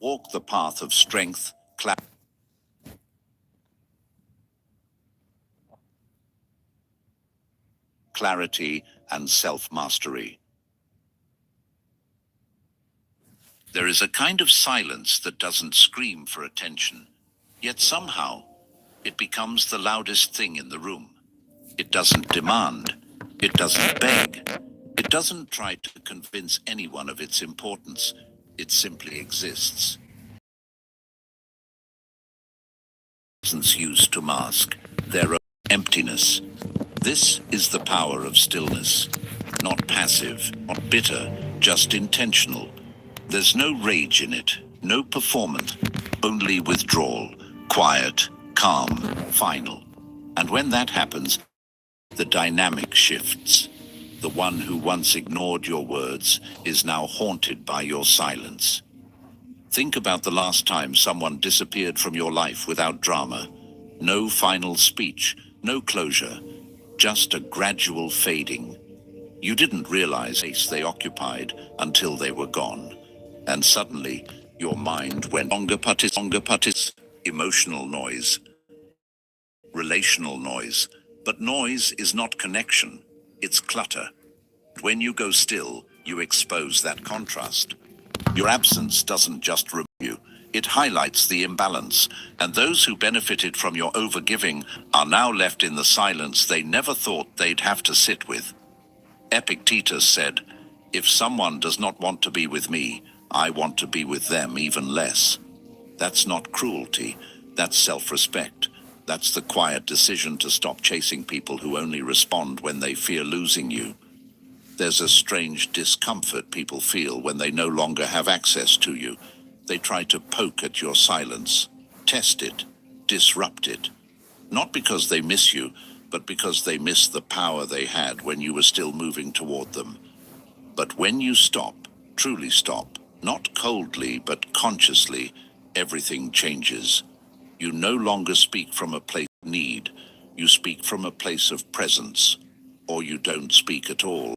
walk the path of strength, clarity, and self-mastery. There is a kind of silence that doesn't scream for attention, yet somehow it becomes the loudest thing in the room. It doesn't demand, it doesn't beg, it doesn't try to convince anyone of its importance. It simply exists. Used to mask their own emptiness. This is the power of stillness. Not passive, not bitter, just intentional. There's no rage in it, no performance, only withdrawal, quiet, calm, final. And when that happens, the dynamic shifts. The one who once ignored your words is now haunted by your silence. Think about the last time someone disappeared from your life without drama. No final speech, no closure, just a gradual fading. You didn't realize the space they occupied until they were gone. And suddenly, your mind went longer emotional noise, relational noise. But noise is not connection, it's clutter. When you go still, you expose that contrast. Your absence doesn't just remove you, it highlights the imbalance, and those who benefited from your overgiving are now left in the silence they never thought they'd have to sit with. Epictetus said, "If someone does not want to be with me, I want to be with them even less." That's not cruelty, that's self-respect. That's the quiet decision to stop chasing people who only respond when they fear losing you. There's a strange discomfort people feel when they no longer have access to you. They try to poke at your silence, test it, disrupt it. Not because they miss you, but because they miss the power they had when you were still moving toward them. But when you stop, truly stop, not coldly but consciously, everything changes. You no longer speak from a place of need, you speak from a place of presence, or you don't speak at all,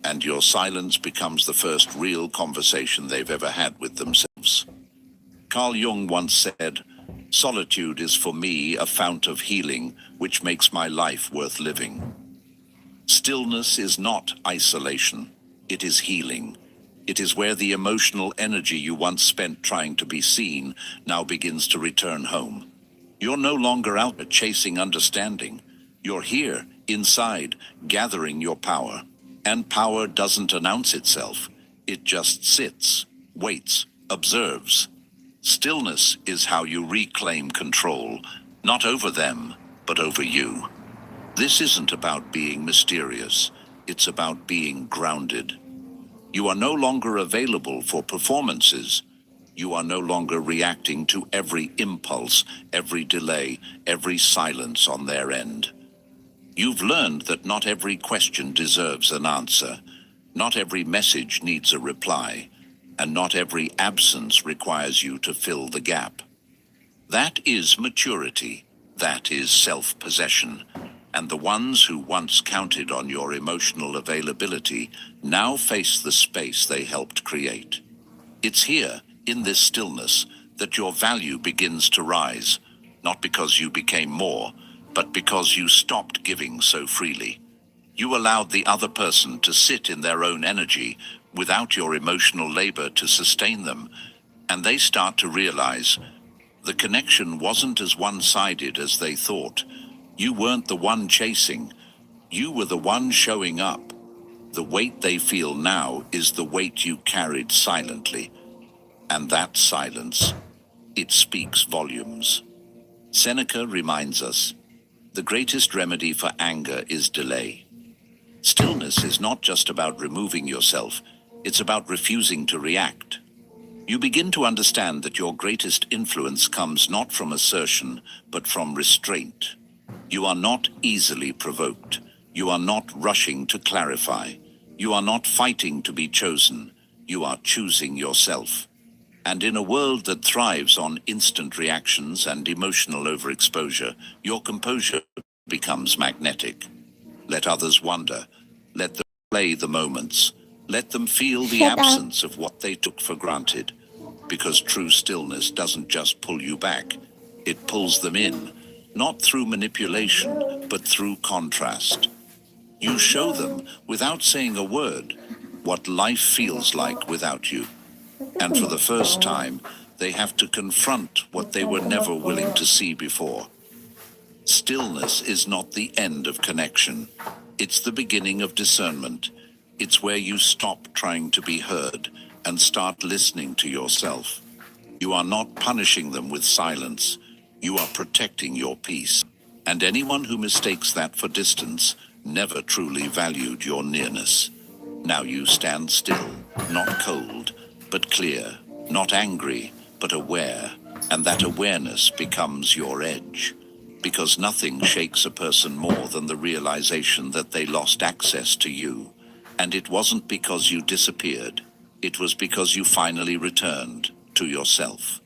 and your silence becomes the first real conversation they've ever had with themselves. Carl Jung once said, "Solitude is for me a fount of healing, which makes my life worth living." Stillness is not isolation, it is healing. It is where the emotional energy you once spent trying to be seen now begins to return home. You're no longer out there chasing understanding. You're here, inside, gathering your power. And power doesn't announce itself. It just sits, waits, observes. Stillness is how you reclaim control, not over them, but over you. This isn't about being mysterious. It's about being grounded. You are no longer available for performances. You are no longer reacting to every impulse, every delay, every silence on their end. You've learned that not every question deserves an answer. Not every message needs a reply. And not every absence requires you to fill the gap. That is maturity. That is self-possession. And the ones who once counted on your emotional availability now face the space they helped create. It's here, in this stillness, that your value begins to rise, not because you became more, but because you stopped giving so freely. You allowed the other person to sit in their own energy without your emotional labor to sustain them, and they start to realize the connection wasn't as one-sided as they thought. You weren't the one chasing, you were the one showing up. The weight they feel now is the weight you carried silently. And that silence, it speaks volumes. Seneca reminds us, the greatest remedy for anger is delay. Stillness is not just about removing yourself, it's about refusing to react. You begin to understand that your greatest influence comes not from assertion, but from restraint. You are not easily provoked. You are not rushing to clarify. You are not fighting to be chosen. You are choosing yourself. And in a world that thrives on instant reactions and emotional overexposure, your composure becomes magnetic. Let others wonder. Let them play the moments. Let them feel the absence of what they took for granted. because true stillness doesn't just pull you back, it pulls them in, not through manipulation, but through contrast. You show them, without saying a word, what life feels like without you. And for the first time, they have to confront what they were never willing to see before. Stillness is not the end of connection. It's the beginning of discernment. It's where you stop trying to be heard and start listening to yourself. You are not punishing them with silence. You are protecting your peace. And anyone who mistakes that for distance never truly valued your nearness. Now you stand still, not cold, but clear, not angry, but aware, and that awareness becomes your edge. Because nothing shakes a person more than the realization that they lost access to you. And it wasn't because you disappeared, it was because you finally returned to yourself.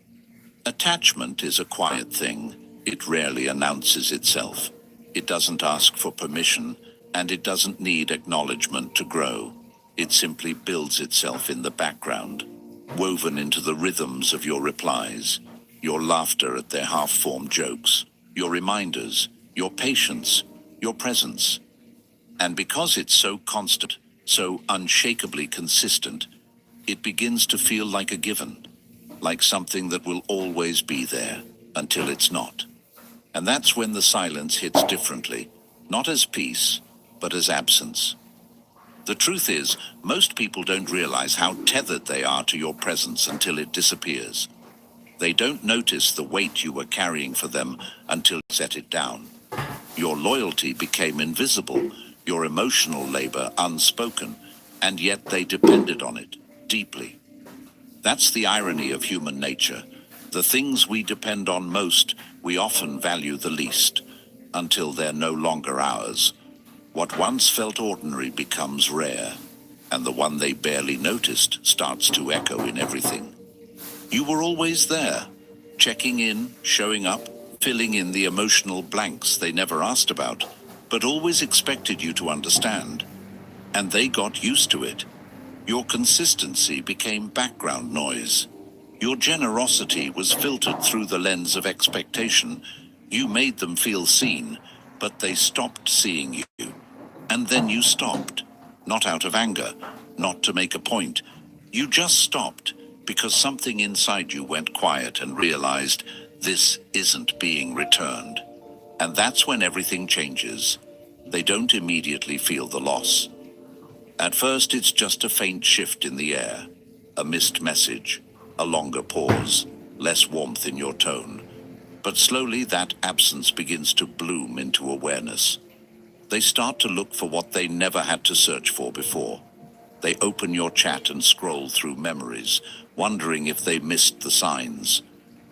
Attachment is a quiet thing. It rarely announces itself. It doesn't ask for permission, and it doesn't need acknowledgement to grow. It simply builds itself in the background, woven into the rhythms of your replies, your laughter at their half-formed jokes, your reminders, your patience, your presence. And because it's so constant, so unshakably consistent, it begins to feel like a given, like something that will always be there, until it's not. And that's when the silence hits differently, not as peace, but as absence. The truth is, most people don't realize how tethered they are to your presence until it disappears. They don't notice the weight you were carrying for them until you set it down. Your loyalty became invisible, your emotional labor unspoken, and yet they depended on it, deeply. That's the irony of human nature. The things we depend on most, we often value the least, until they're no longer ours. What once felt ordinary becomes rare, and the one they barely noticed starts to echo in everything. You were always there, checking in, showing up, filling in the emotional blanks they never asked about, but always expected you to understand. And they got used to it. Your consistency became background noise. Your generosity was filtered through the lens of expectation. You made them feel seen, but they stopped seeing you. And then you stopped. Not out of anger, not to make a point. You just stopped because something inside you went quiet and realized this isn't being returned. And that's when everything changes. They don't immediately feel the loss. At first, it's just a faint shift in the air, a missed message, a longer pause, less warmth in your tone. But slowly that absence begins to bloom into awareness. They start to look for what they never had to search for before. They open your chat and scroll through memories, wondering if they missed the signs.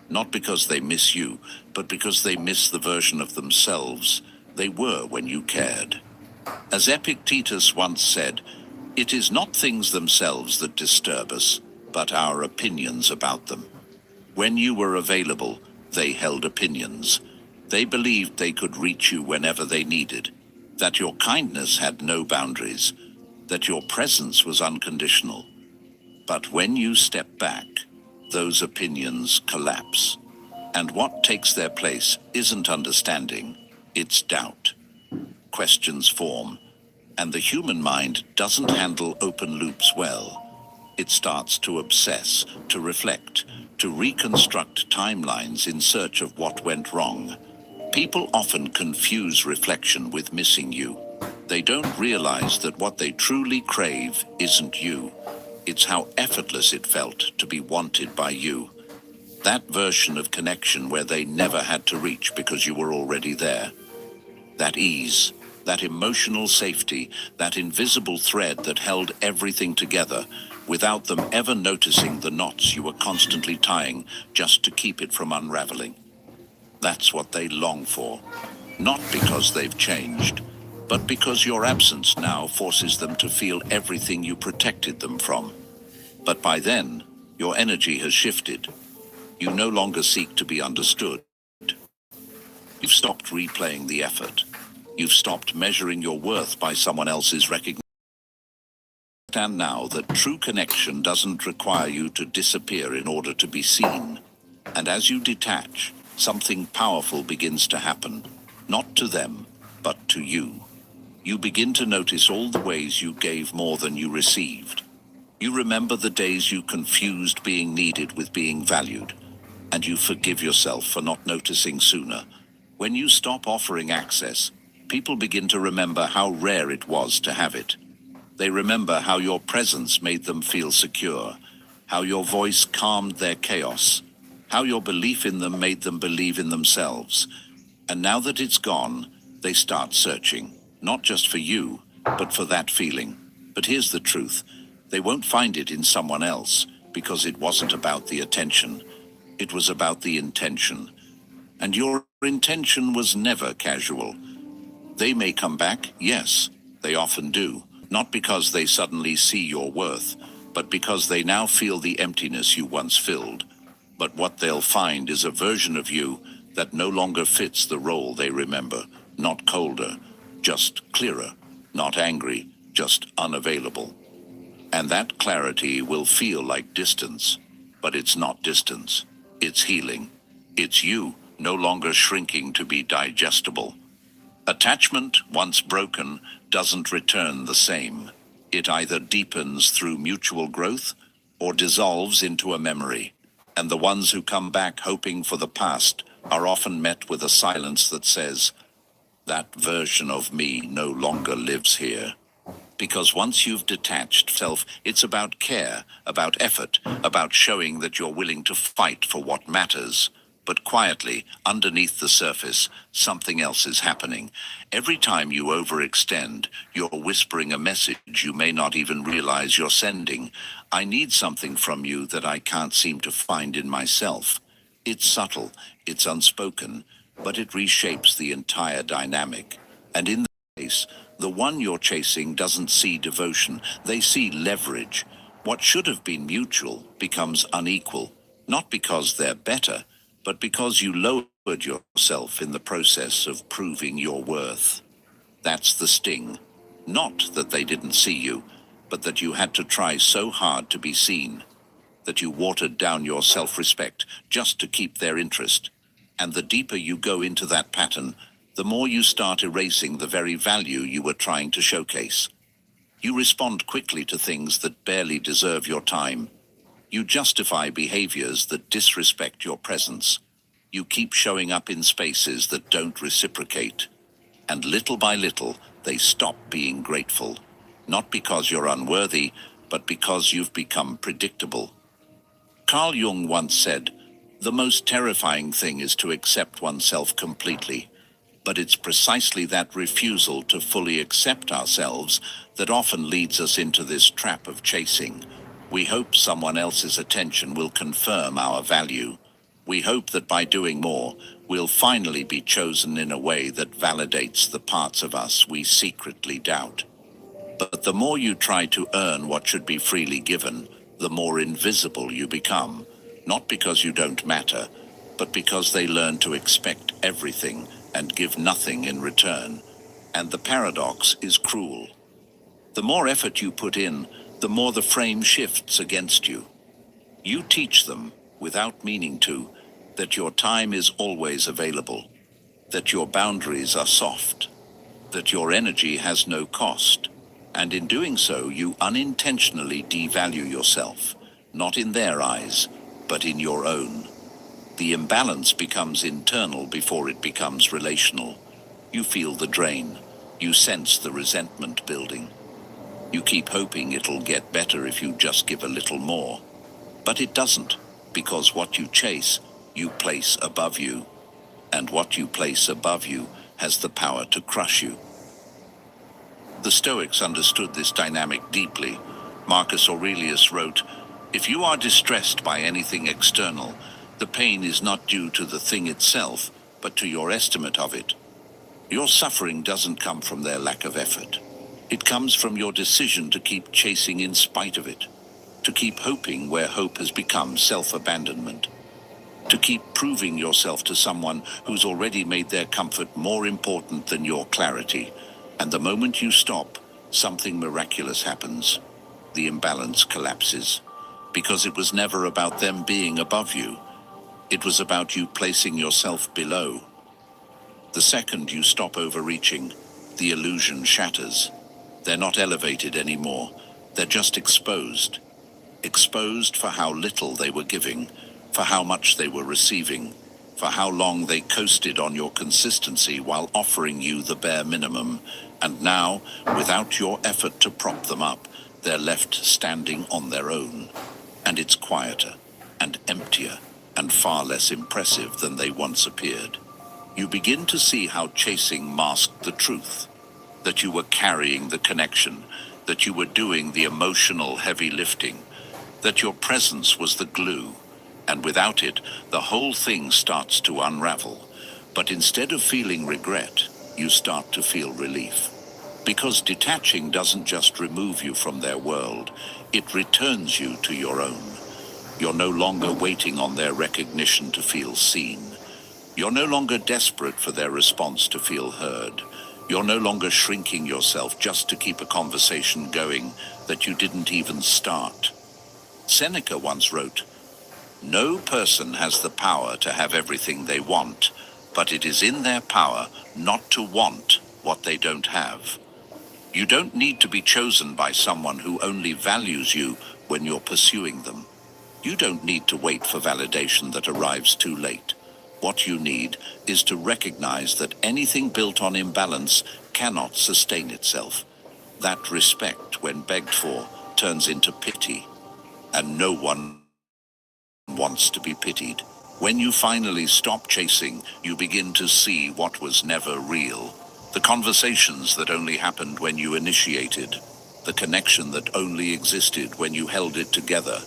Not because they miss you, but because they miss the version of themselves they were when you cared. As Epictetus once said, it is not things themselves that disturb us, but our opinions about them. When you were available, they held opinions. They believed they could reach you whenever they needed, that your kindness had no boundaries, that your presence was unconditional. But when you step back, those opinions collapse. And what takes their place isn't understanding, it's doubt. Questions form, and the human mind doesn't handle open loops well. It starts to obsess, to reflect, to reconstruct timelines in search of what went wrong. People often confuse reflection with missing you. They don't realize that what they truly crave isn't you. It's how effortless it felt to be wanted by you. That version of connection where they never had to reach because you were already there. That ease, that emotional safety, that invisible thread that held everything together without them ever noticing the knots you were constantly tying just to keep it from unraveling. That's what they long for. Not because they've changed, but because your absence now forces them to feel everything you protected them from. But by then, your energy has shifted. You no longer seek to be understood. You've stopped replaying the effort. You've stopped measuring your worth by someone else's recognition. Understand now that true connection doesn't require you to disappear in order to be seen. And as you detach, something powerful begins to happen, not to them, but to you. You begin to notice all the ways you gave more than you received. You remember the days you confused being needed with being valued, and you forgive yourself for not noticing sooner. When you stop offering access, people begin to remember how rare it was to have it. They remember how your presence made them feel secure, how your voice calmed their chaos, how your belief in them made them believe in themselves. And now that it's gone, they start searching, not just for you, but for that feeling. But here's the truth. They won't find it in someone else, because it wasn't about the attention. It was about the intention. And your intention was never casual. They may come back, yes, they often do, not because they suddenly see your worth, but because they now feel the emptiness you once filled. But what they'll find is a version of you that no longer fits the role they remember, not colder, just clearer, not angry, just unavailable. And that clarity will feel like distance, but it's not distance, it's healing. It's you no longer shrinking to be digestible. Attachment, once broken, doesn't return the same. It either deepens through mutual growth or dissolves into a memory. And the ones who come back hoping for the past are often met with a silence that says, "That version of me no longer lives here." Because once you've detached self, it's about care, about effort, about showing that you're willing to fight for what matters. But quietly, underneath the surface, something else is happening. Every time you overextend, you're whispering a message you may not even realize you're sending. I need something from you that I can't seem to find in myself. It's subtle, it's unspoken, but it reshapes the entire dynamic. And in that case, the one you're chasing doesn't see devotion, they see leverage. What should have been mutual becomes unequal, not because they're better, but because you lowered yourself in the process of proving your worth. That's the sting. Not that they didn't see you, but that you had to try so hard to be seen, that you watered down your self-respect just to keep their interest. And the deeper you go into that pattern, the more you start erasing the very value you were trying to showcase. You respond quickly to things that barely deserve your time. You justify behaviors that disrespect your presence. You keep showing up in spaces that don't reciprocate. And little by little, they stop being grateful. Not because you're unworthy, but because you've become predictable. Carl Jung once said, "The most terrifying thing is to accept oneself completely." But it's precisely that refusal to fully accept ourselves that often leads us into this trap of chasing. We hope someone else's attention will confirm our value. We hope that by doing more, we'll finally be chosen in a way that validates the parts of us we secretly doubt. But the more you try to earn what should be freely given, the more invisible you become, not because you don't matter, but because they learn to expect everything and give nothing in return. And the paradox is cruel. The more effort you put in, the more the frame shifts against you. You teach them, without meaning to, that your time is always available, that your boundaries are soft, that your energy has no cost. And in doing so, you unintentionally devalue yourself, not in their eyes, but in your own. The imbalance becomes internal before it becomes relational. You feel the drain. You sense the resentment building. You keep hoping it'll get better if you just give a little more. But it doesn't, because what you chase, you place above you. And what you place above you has the power to crush you. The Stoics understood this dynamic deeply. Marcus Aurelius wrote, "If you are distressed by anything external, the pain is not due to the thing itself, but to your estimate of it. Your suffering doesn't come from their lack of effort. It comes from your decision to keep chasing in spite of it, to keep hoping where hope has become self-abandonment, to keep proving yourself to someone who's already made their comfort more important than your clarity. And the moment you stop, something miraculous happens. the imbalance collapses. Because it was never about them being above you. It was about you placing yourself below. The second you stop overreaching, the illusion shatters. They're not elevated anymore. They're just exposed. Exposed for how little they were giving, for how much they were receiving, for how long they coasted on your consistency while offering you the bare minimum. And now, without your effort to prop them up, they're left standing on their own. And it's quieter, and emptier, and far less impressive than they once appeared. You begin to see how chasing masked the truth, that you were carrying the connection, that you were doing the emotional heavy lifting, that your presence was the glue, and without it, the whole thing starts to unravel. But instead of feeling regret, you start to feel relief. Because detaching doesn't just remove you from their world, it returns you to your own. You're no longer waiting on their recognition to feel seen. You're no longer desperate for their response to feel heard. You're no longer shrinking yourself just to keep a conversation going that you didn't even start. Seneca once wrote, "No person has the power to have everything they want, but it is in their power not to want what they don't have." You don't need to be chosen by someone who only values you when you're pursuing them. You don't need to wait for validation that arrives too late. What you need is to recognize that anything built on imbalance cannot sustain itself. That respect, when begged for, turns into pity. And no one wants to be pitied. When you finally stop chasing, you begin to see what was never real. The conversations that only happened when you initiated. The connection that only existed when you held it together.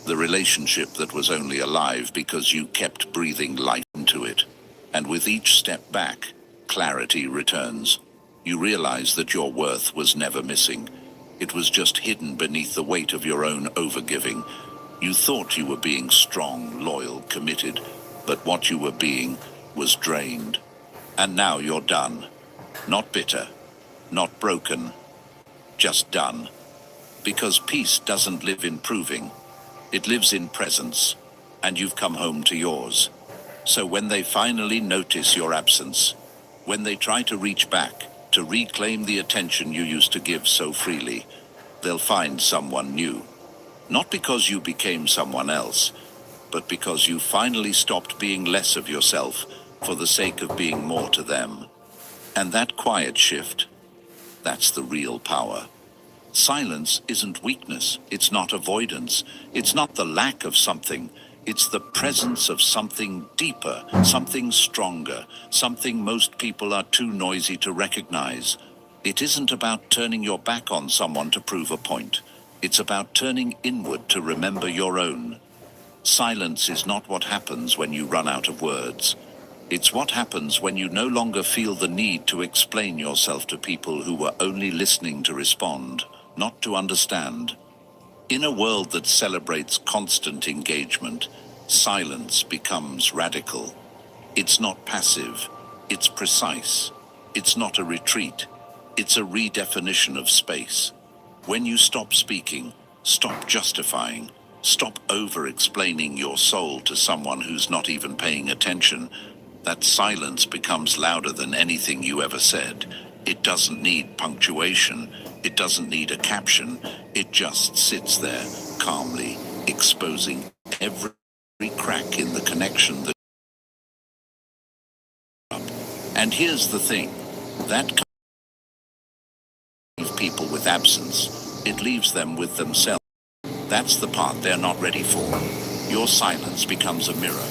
The relationship that was only alive because you kept breathing life into it. And with each step back, clarity returns. You realize that your worth was never missing. It was just hidden beneath the weight of your own overgiving. You thought you were being strong, loyal, committed, but what you were being was drained. And now you're done. Not bitter, not broken, just done. Because peace doesn't live in proving. It lives in presence, and you've come home to yours. So when they finally notice your absence, when they try to reach back, to reclaim the attention you used to give so freely, they'll find someone new. Not because you became someone else, but because you finally stopped being less of yourself for the sake of being more to them. And that quiet shift, that's the real power. Silence isn't weakness, it's not avoidance, it's not the lack of something, it's the presence of something deeper, something stronger, something most people are too noisy to recognize. It isn't about turning your back on someone to prove a point. It's about turning inward to remember your own. Silence is not what happens when you run out of words. It's what happens when you no longer feel the need to explain yourself to people who were only listening to respond, not to understand. In a world that celebrates constant engagement, silence becomes radical. It's not passive, it's precise. It's not a retreat, it's a redefinition of space. When you stop speaking, stop justifying, stop over-explaining your soul to someone who's not even paying attention, that silence becomes louder than anything you ever said. It doesn't need punctuation, it doesn't need a caption, it just sits there, calmly, exposing every crack in the connection that... And here's the thing, that can't leave people with absence, it leaves them with themselves. That's the part they're not ready for. Your silence becomes a mirror,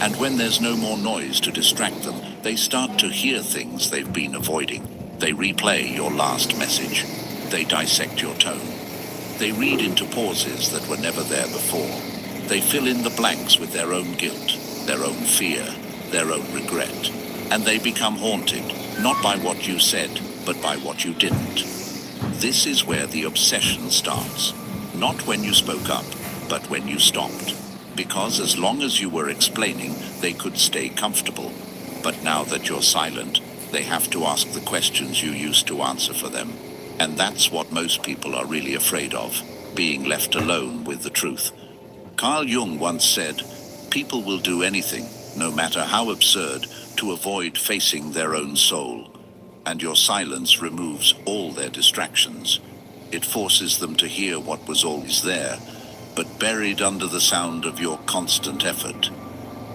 and when there's no more noise to distract them, they start to hear things they've been avoiding. They replay your last message. They dissect your tone. They read into pauses that were never there before. They fill in the blanks with their own guilt, their own fear, their own regret. And they become haunted, not by what you said, but by what you didn't. This is where the obsession starts. Not when you spoke up, but when you stopped. Because as long as you were explaining, they could stay comfortable. But now that you're silent, they have to ask the questions you used to answer for them. And that's what most people are really afraid of. being left alone with the truth. Carl Jung once said, "People will do anything, no matter how absurd, to avoid facing their own soul. And your silence removes all their distractions. It forces them to hear what was always there, but buried under the sound of your constant effort.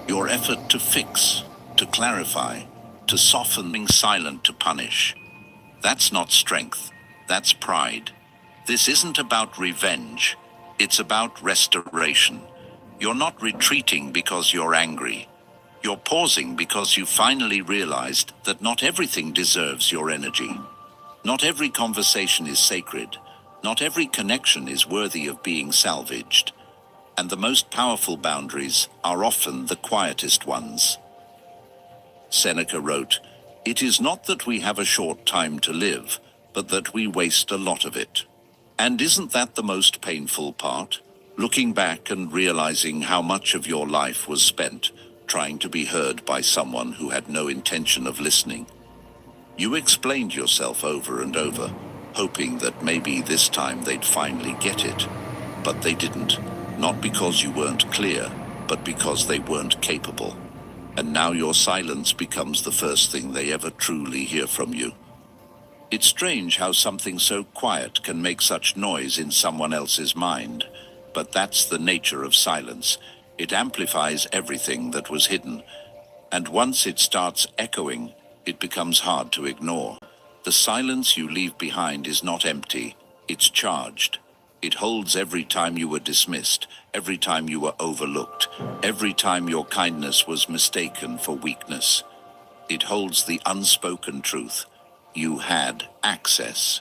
Your effort to fix, to clarify, to soften, being silent to punish. That's not strength, that's pride. This isn't about revenge, it's about restoration. You're not retreating because you're angry. You're pausing because you finally realized that not everything deserves your energy. Not every conversation is sacred. Not every connection is worthy of being salvaged. And the most powerful boundaries are often the quietest ones. Seneca wrote, "It is not that we have a short time to live, but that we waste a lot of it." And isn't that the most painful part? Looking back and realizing how much of your life was spent trying to be heard by someone who had no intention of listening. You explained yourself over and over, hoping that maybe this time they'd finally get it. But they didn't, not because you weren't clear, but because they weren't capable. And now your silence becomes the first thing they ever truly hear from you. It's strange how something so quiet can make such noise in someone else's mind, but that's the nature of silence. It amplifies everything that was hidden, and once it starts echoing, it becomes hard to ignore. The silence you leave behind is not empty, it's charged. It holds every time you were dismissed, every time you were overlooked, every time your kindness was mistaken for weakness. It holds the unspoken truth. You had access.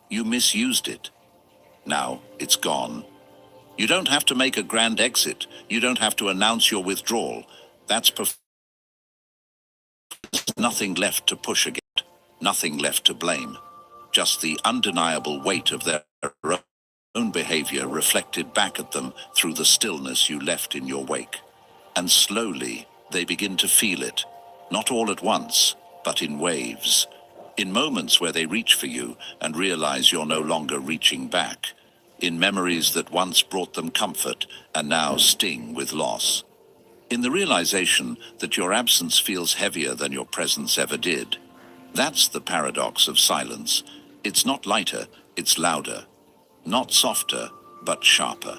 You misused it. Now it's gone. You don't have to make a grand exit. You don't have to announce your withdrawal. There's nothing left to push against, nothing left to blame. Just the undeniable weight of their own behavior reflected back at them through the stillness you left in your wake. And slowly, they begin to feel it. Not all at once, but in waves. In moments where they reach for you and realize you're no longer reaching back. In memories that once brought them comfort and now sting with loss. In the realization that your absence feels heavier than your presence ever did. That's the paradox of silence. It's not lighter, it's louder. Not softer, but sharper.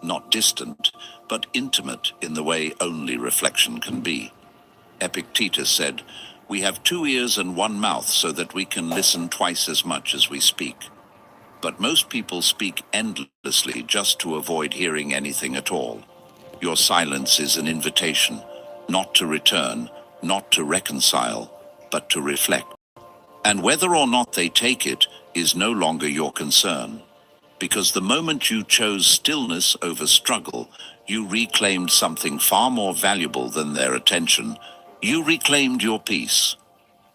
Not distant, but intimate in the way only reflection can be. Epictetus said, "We have 2 ears and 1 mouth so that we can listen twice as much as we speak." But most people speak endlessly just to avoid hearing anything at all. Your silence is an invitation, not to return, not to reconcile, but to reflect. And whether or not they take it is no longer your concern. Because the moment you chose stillness over struggle, you reclaimed something far more valuable than their attention. You reclaimed your peace.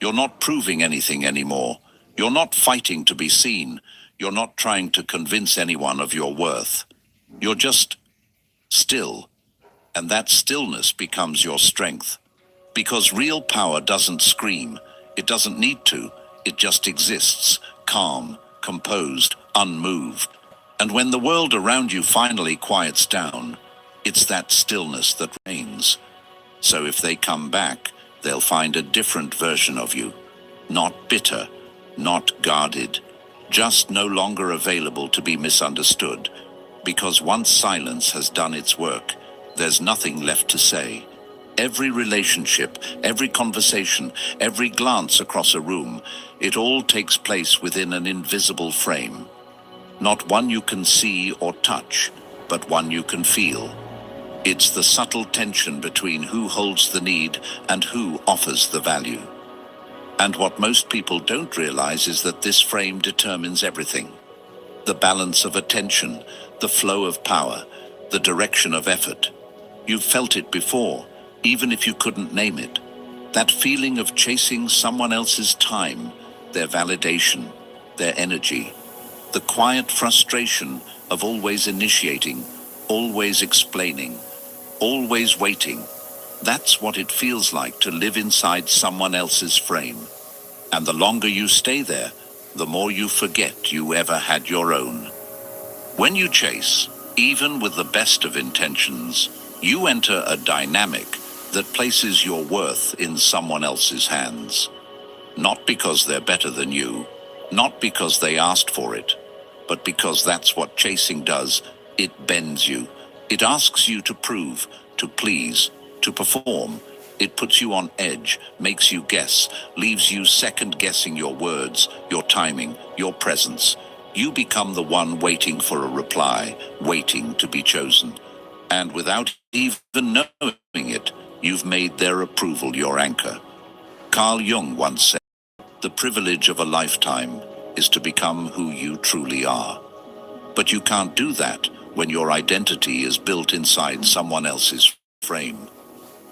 You're not proving anything anymore. You're not fighting to be seen. You're not trying to convince anyone of your worth. You're just still. And that stillness becomes your strength. Because real power doesn't scream. It doesn't need to. It just exists, calm, composed, unmoved. And when the world around you finally quiets down, it's that stillness that reigns. So if they come back, they'll find a different version of you. Not bitter, not guarded, just no longer available to be misunderstood. Because once silence has done its work, there's nothing left to say. Every relationship, every conversation, every glance across a room, it all takes place within an invisible frame. Not one you can see or touch, but one you can feel. It's the subtle tension between who holds the need and who offers the value. And what most people don't realize is that this frame determines everything. The balance of attention, the flow of power, the direction of effort. You've felt it before, even if you couldn't name it. That feeling of chasing someone else's time, their validation, their energy. The quiet frustration of always initiating, always explaining, always waiting. That's what it feels like to live inside someone else's frame. And the longer you stay there, the more you forget you ever had your own. When you chase, even with the best of intentions, you enter a dynamic that places your worth in someone else's hands. Not because they're better than you, not because they asked for it, but because that's what chasing does. It bends you. It asks you to prove, to please, to perform. It puts you on edge, makes you guess, leaves you second guessing your words, your timing, your presence. You become the one waiting for a reply, waiting to be chosen. And without even knowing it, you've made their approval your anchor. Carl Jung once said, "The privilege of a lifetime is to become who you truly are." But you can't do that when your identity is built inside someone else's frame.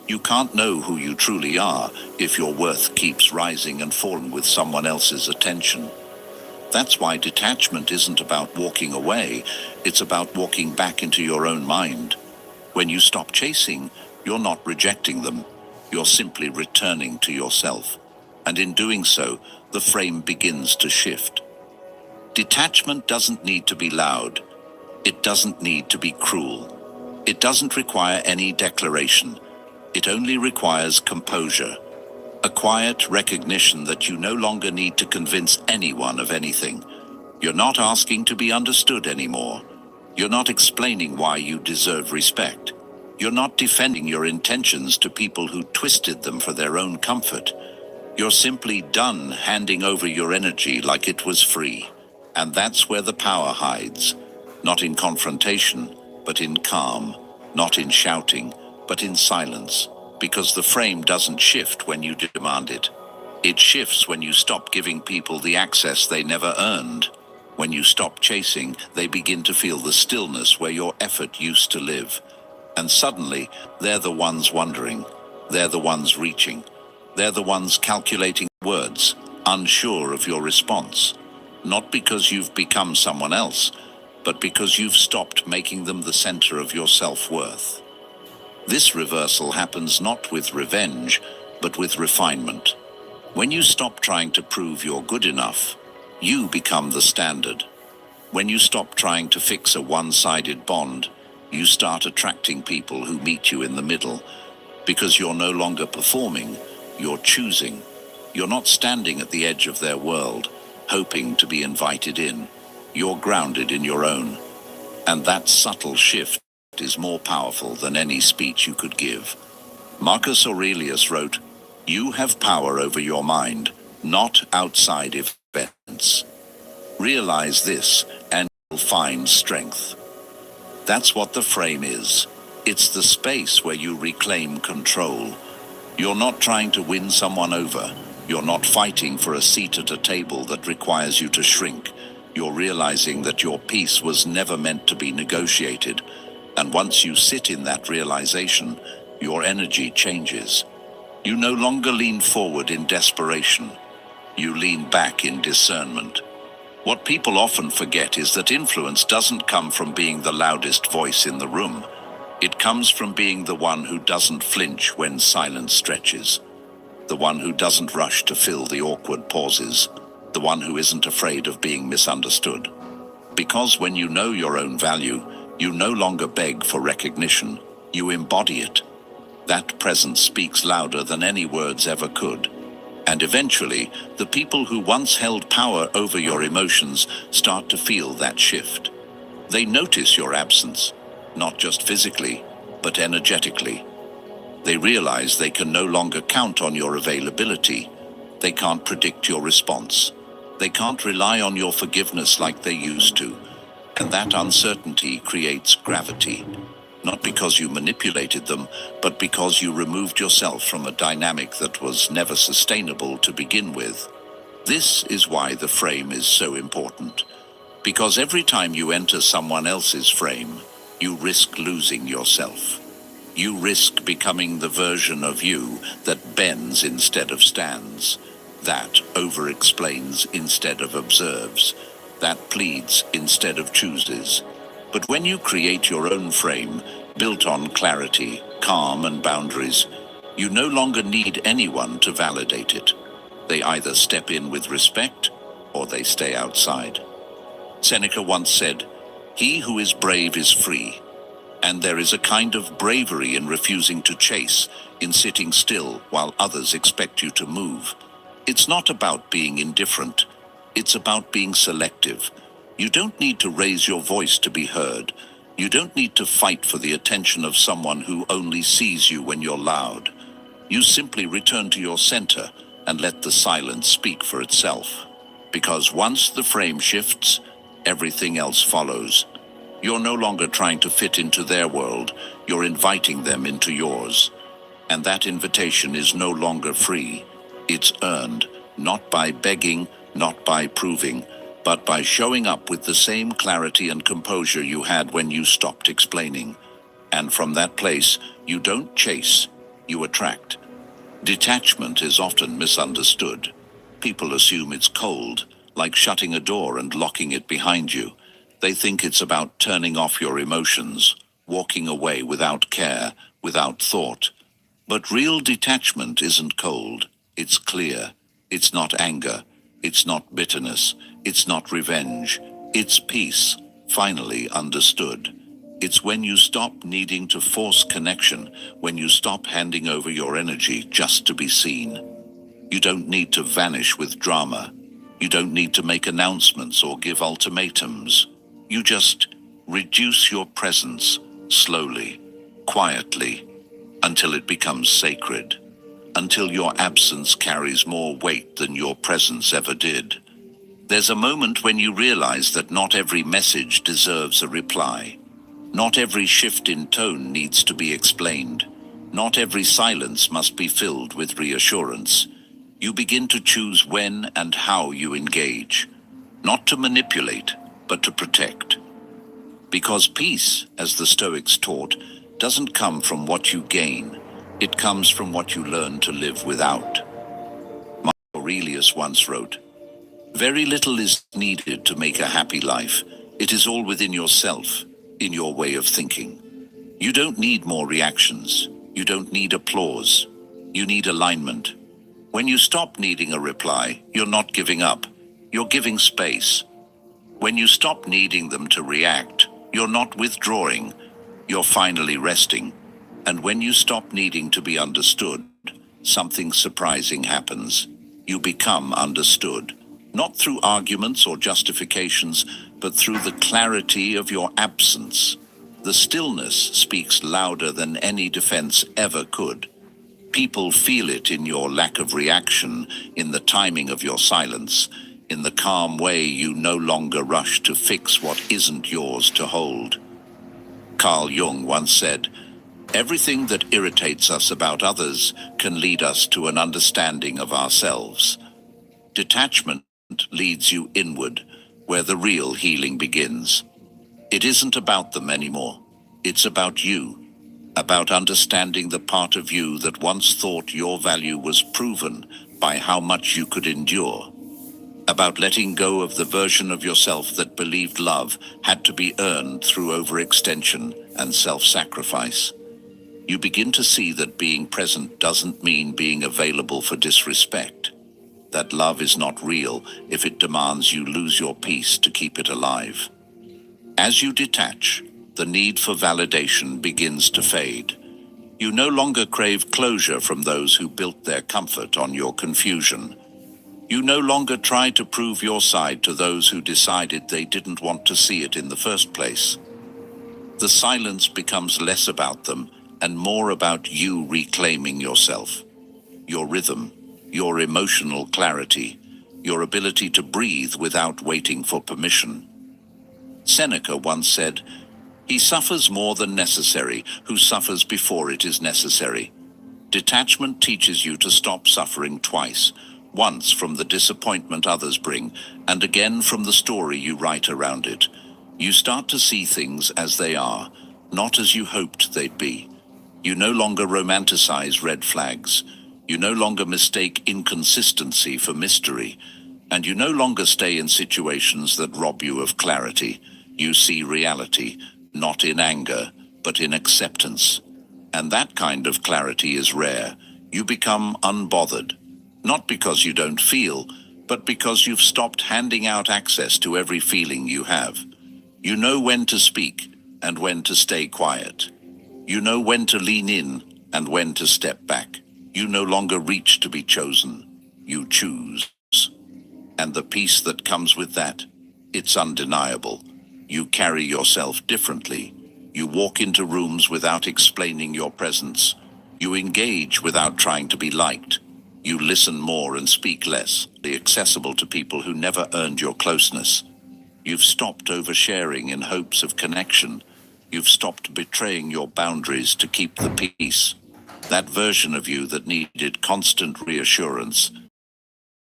You can't know who you truly are if your worth keeps rising and falling with someone else's attention. That's why detachment isn't about walking away, it's about walking back into your own mind. When you stop chasing, you're not rejecting them, you're simply returning to yourself. And in doing so, the frame begins to shift. Detachment doesn't need to be loud. It doesn't need to be cruel. It doesn't require any declaration. It only requires composure. A quiet recognition that you no longer need to convince anyone of anything. You're not asking to be understood anymore. You're not explaining why you deserve respect. You're not defending your intentions to people who twisted them for their own comfort. You're simply done handing over your energy like it was free. And that's where the power hides. Not in confrontation, but in calm. Not in shouting, but in silence. Because the frame doesn't shift when you demand it. It shifts when you stop giving people the access they never earned. When you stop chasing, they begin to feel the stillness where your effort used to live. And suddenly, they're the ones wondering. They're the ones reaching. They're the ones calculating words, unsure of your response. Not because you've become someone else, but because you've stopped making them the center of your self-worth. This reversal happens not with revenge, but with refinement. When you stop trying to prove you're good enough, you become the standard. When you stop trying to fix a one-sided bond, you start attracting people who meet you in the middle. Because you're no longer performing, you're choosing. You're not standing at the edge of their world, hoping to be invited in. You're grounded in your own. And that subtle shift is more powerful than any speech you could give. Marcus Aurelius wrote, "You have power over your mind, not outside events. Realize this, and you'll find strength." That's what the frame is. It's the space where you reclaim control. You're not trying to win someone over. You're not fighting for a seat at a table that requires you to shrink. You're realizing that your peace was never meant to be negotiated. And once you sit in that realization, your energy changes. You no longer lean forward in desperation. You lean back in discernment. What people often forget is that influence doesn't come from being the loudest voice in the room. It comes from being the one who doesn't flinch when silence stretches. The one who doesn't rush to fill the awkward pauses. The one who isn't afraid of being misunderstood. Because when you know your own value, you no longer beg for recognition. You embody it. That presence speaks louder than any words ever could. And eventually, the people who once held power over your emotions start to feel that shift. They notice your absence, not just physically, but energetically. They realize they can no longer count on your availability. They can't predict your response. They can't rely on your forgiveness like they used to. And that uncertainty creates gravity. Not because you manipulated them, but because you removed yourself from a dynamic that was never sustainable to begin with. This is why the frame is so important. Because every time you enter someone else's frame, you risk losing yourself. You risk becoming the version of you that bends instead of stands, that over-explains instead of observes, that pleads instead of chooses. But when you create your own frame, built on clarity, calm, and boundaries, you no longer need anyone to validate it. They either step in with respect, or they stay outside. Seneca once said, He who is brave is free. And there is a kind of bravery in refusing to chase, in sitting still while others expect you to move. It's not about being indifferent. It's about being selective. You don't need to raise your voice to be heard. You don't need to fight for the attention of someone who only sees you when you're loud. You simply return to your center and let the silence speak for itself. Because once the frame shifts, everything else follows. You're no longer trying to fit into their world, you're inviting them into yours. And that invitation is no longer free. It's earned, not by begging, not by proving, but by showing up with the same clarity and composure you had when you stopped explaining. And from that place, you don't chase, you attract. Detachment is often misunderstood. People assume it's cold, like shutting a door and locking it behind you. They think it's about turning off your emotions, walking away without care, without thought. But real detachment isn't cold, it's clear. It's not anger, it's not bitterness, it's not revenge. It's peace, finally understood. It's when you stop needing to force connection, when you stop handing over your energy just to be seen. You don't need to vanish with drama. You don't need to make announcements or give ultimatums. You just reduce your presence slowly, quietly, until it becomes sacred, until your absence carries more weight than your presence ever did. There's a moment when you realize that not every message deserves a reply. Not every shift in tone needs to be explained. Not every silence must be filled with reassurance. You begin to choose when and how you engage, not to manipulate, but to protect. Because peace, as the Stoics taught, doesn't come from what you gain. It comes from what you learn to live without. Marcus Aurelius once wrote, "Very little is needed to make a happy life. It is all within yourself, in your way of thinking. You don't need more reactions. You don't need applause. You need alignment. When you stop needing a reply, you're not giving up. You're giving space. When you stop needing them to react, you're not withdrawing. You're finally resting. And when you stop needing to be understood, something surprising happens. You become understood. Not through arguments or justifications, but through the clarity of your absence. The stillness speaks louder than any defense ever could. People feel it in your lack of reaction, in the timing of your silence, in the calm way you no longer rush to fix what isn't yours to hold. Carl Jung once said, "Everything that irritates us about others can lead us to an understanding of ourselves." Detachment leads you inward, where the real healing begins. It isn't about them anymore. It's about you. About understanding the part of you that once thought your value was proven by how much you could endure. About letting go of the version of yourself that believed love had to be earned through overextension and self-sacrifice. You begin to see that being present doesn't mean being available for disrespect. That love is not real if it demands you lose your peace to keep it alive. As you detach, the need for validation begins to fade. You no longer crave closure from those who built their comfort on your confusion. You no longer try to prove your side to those who decided they didn't want to see it in the first place. The silence becomes less about them and more about you reclaiming yourself, your rhythm, your emotional clarity, your ability to breathe without waiting for permission. Seneca once said, "He suffers more than necessary who suffers before it is necessary." Detachment teaches you to stop suffering twice, once from the disappointment others bring, and again from the story you write around it. You start to see things as they are, not as you hoped they'd be. You no longer romanticize red flags. You no longer mistake inconsistency for mystery. And you no longer stay in situations that rob you of clarity. You see reality, not in anger, but in acceptance. And that kind of clarity is rare. You become unbothered, not because you don't feel, but because you've stopped handing out access to every feeling you have. You know when to speak and when to stay quiet. You know when to lean in and when to step back. You no longer reach to be chosen. You choose. And the peace that comes with that, it's undeniable. You carry yourself differently. You walk into rooms without explaining your presence. You engage without trying to be liked. You listen more and speak less, be accessible to people who never earned your closeness. You've stopped oversharing in hopes of connection. You've stopped betraying your boundaries to keep the peace. That version of you that needed constant reassurance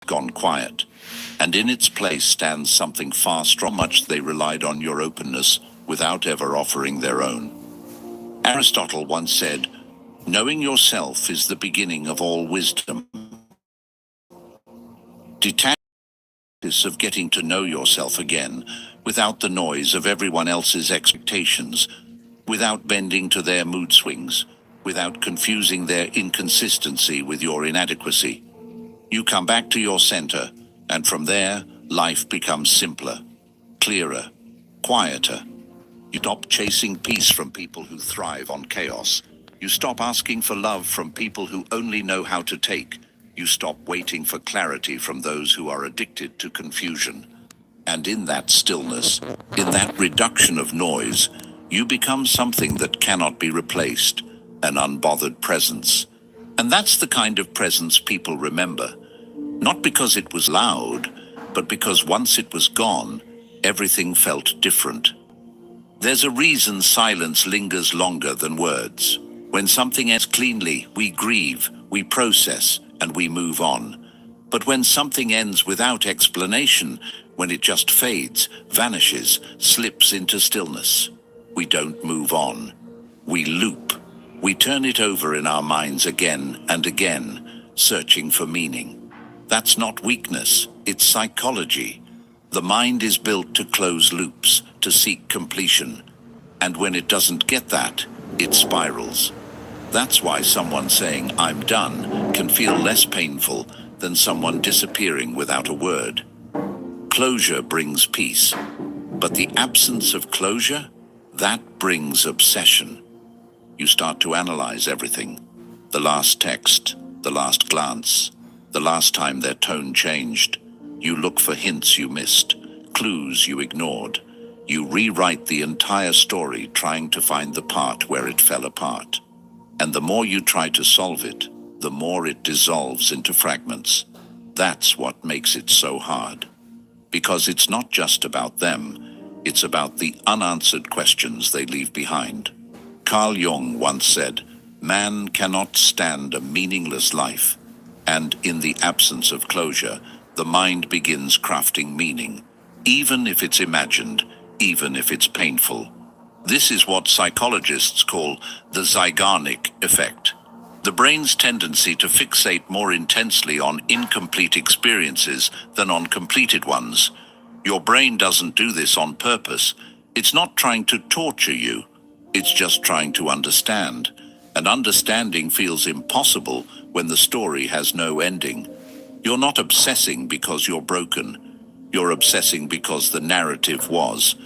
gone quiet, and in its place stands something far stronger. Much they relied on your openness without ever offering their own. Aristotle once said, "Knowing yourself is the beginning of all wisdom." Detach of getting to know yourself again, without the noise of everyone else's expectations, without bending to their mood swings, without confusing their inconsistency with your inadequacy. You come back to your center, and from there, life becomes simpler, clearer, quieter. You stop chasing peace from people who thrive on chaos. You stop asking for love from people who only know how to take. You stop waiting for clarity from those who are addicted to confusion. And in that stillness, in that reduction of noise, you become something that cannot be replaced, an unbothered presence. And that's the kind of presence people remember. Not because it was loud, but because once it was gone, everything felt different. There's a reason silence lingers longer than words. When something ends cleanly, we grieve, we process, and we move on. But when something ends without explanation, when it just fades, vanishes, slips into stillness, we don't move on. We loop. We turn it over in our minds again and again, searching for meaning. That's not weakness, it's psychology. The mind is built to close loops, to seek completion. And when it doesn't get that, it spirals. That's why someone saying, "I'm done," can feel less painful than someone disappearing without a word. Closure brings peace, but the absence of closure, that brings obsession. You start to analyze everything. The last text, the last glance, the last time their tone changed. You look for hints you missed, clues you ignored. You rewrite the entire story trying to find the part where it fell apart. And the more you try to solve it, the more it dissolves into fragments. That's what makes it so hard. Because it's not just about them, it's about the unanswered questions they leave behind. Carl Jung once said, "Man cannot stand a meaningless life." And in the absence of closure, the mind begins crafting meaning, even if it's imagined, even if it's painful. This is what psychologists call the Zeigarnik effect. The brain's tendency to fixate more intensely on incomplete experiences than on completed ones. Your brain doesn't do this on purpose. It's not trying to torture you. It's just trying to understand. And understanding feels impossible when the story has no ending. You're not obsessing because you're broken. You're obsessing because the narrative was.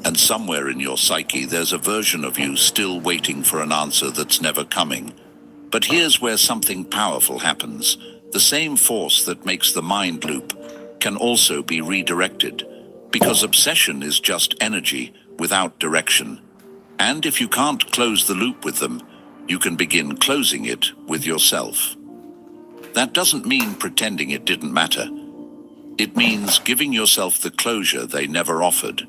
And somewhere in your psyche there's a version of you still waiting for an answer that's never coming. But here's where something powerful happens. The same force that makes the mind loop can also be redirected, because obsession is just energy without direction. And if you can't close the loop with them, you can begin closing it with yourself. That doesn't mean pretending it didn't matter. It means giving yourself the closure they never offered.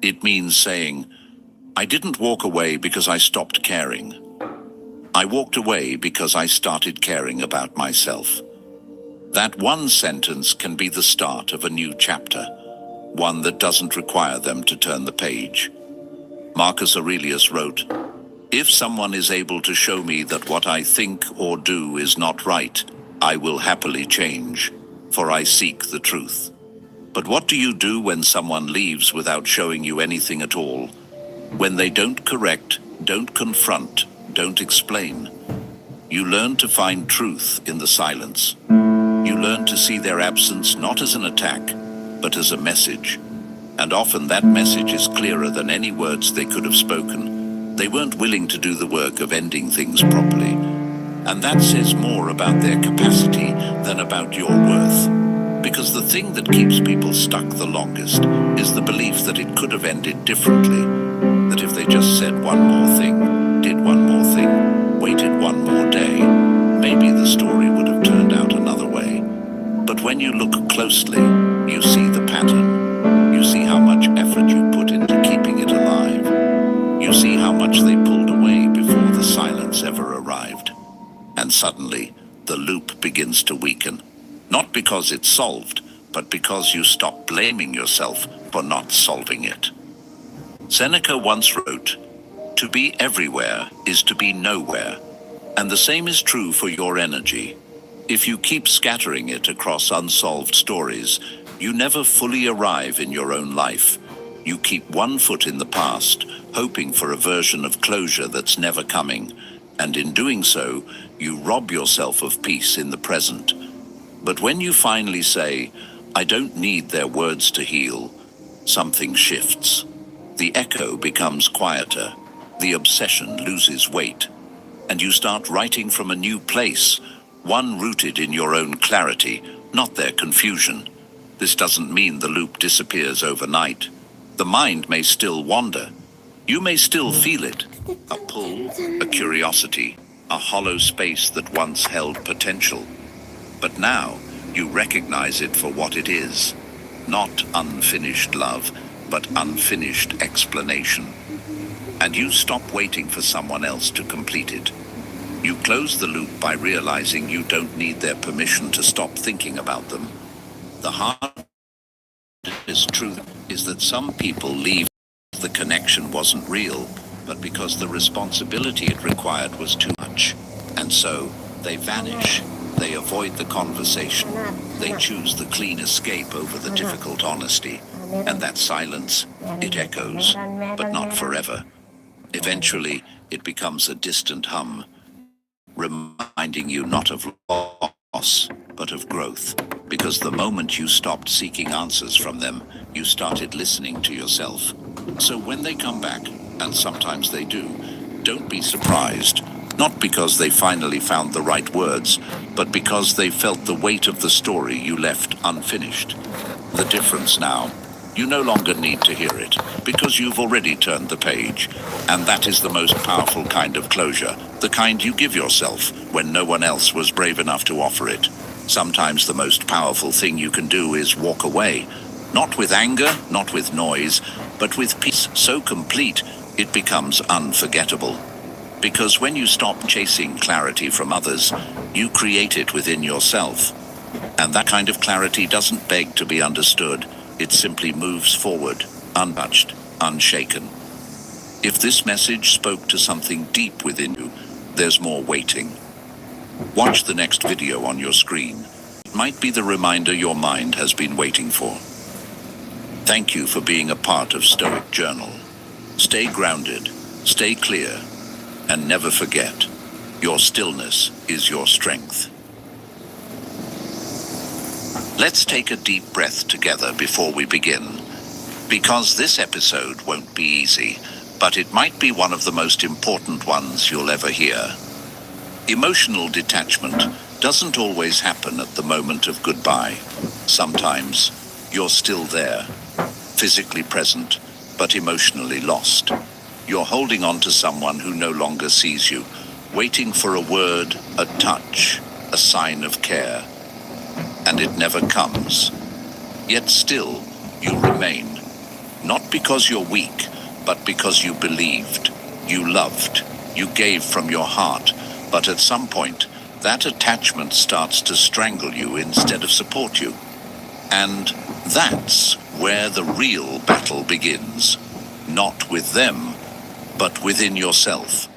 It means saying, "I didn't walk away because I stopped caring. I walked away because I started caring about myself." That one sentence can be the start of a new chapter, one that doesn't require them to turn the page. Marcus Aurelius wrote, "If someone is able to show me that what I think or do is not right, I will happily change, for I seek the truth." But what do you do when someone leaves without showing you anything at all? When they don't correct, don't confront, don't explain? You learn to find truth in the silence. You learn to see their absence not as an attack, but as a message. And often that message is clearer than any words they could have spoken. They weren't willing to do the work of ending things properly. And that says more about their capacity than about your worth. Because the thing that keeps people stuck the longest is the belief that it could have ended differently. That if they just said one more thing, did one more thing, waited one more day, maybe the story would have turned out another way. But when you look closely, you see the pattern. You see how much effort you put into keeping it alive. You see how much they pulled away before the silence ever arrived. And suddenly, the loop begins to weaken. Not because it's solved, but because you stop blaming yourself for not solving it. Seneca once wrote, "To be everywhere is to be nowhere." And the same is true for your energy. If you keep scattering it across unsolved stories, you never fully arrive in your own life. You keep one foot in the past, hoping for a version of closure that's never coming. And in doing so, you rob yourself of peace in the present. But when you finally say, "I don't need their words to heal," something shifts. The echo becomes quieter, the obsession loses weight, and you start writing from a new place, one rooted in your own clarity, not their confusion. This doesn't mean the loop disappears overnight. The mind may still wander. You may still feel it, a pull, a curiosity, a hollow space that once held potential. But now, you recognize it for what it is. Not unfinished love, but unfinished explanation. And you stop waiting for someone else to complete it. You close the loop by realizing you don't need their permission to stop thinking about them. The hardest truth is that some people leave the connection wasn't real, but because the responsibility it required was too much. And so, they vanish. They avoid the conversation. They choose the clean escape over the difficult honesty. And that silence, it echoes, but not forever. Eventually, it becomes a distant hum, reminding you not of loss, but of growth. Because the moment you stopped seeking answers from them, you started listening to yourself. So when they come back, and sometimes they do, don't be surprised. Not because they finally found the right words, but because they felt the weight of the story you left unfinished. The difference now, you no longer need to hear it, because you've already turned the page. And that is the most powerful kind of closure, the kind you give yourself when no one else was brave enough to offer it. Sometimes the most powerful thing you can do is walk away. Not with anger, not with noise, but with peace so complete it becomes unforgettable. Because when you stop chasing clarity from others, you create it within yourself. And that kind of clarity doesn't beg to be understood. It simply moves forward, untouched, unshaken. If this message spoke to something deep within you, there's more waiting. Watch the next video on your screen. It might be the reminder your mind has been waiting for. Thank you for being a part of Stoic Journal. Stay grounded, stay clear, and never forget, your stillness is your strength. Let's take a deep breath together before we begin. Because this episode won't be easy, but it might be one of the most important ones you'll ever hear. Emotional detachment doesn't always happen at the moment of goodbye. Sometimes you're still there, physically present, but emotionally lost. You're holding on to someone who no longer sees you, waiting for a word, a touch, a sign of care. And it never comes. Yet still, you remain. Not because you're weak, but because you believed, you loved, you gave from your heart. But at some point, that attachment starts to strangle you instead of support you. And that's where the real battle begins. Not with them, but within yourself.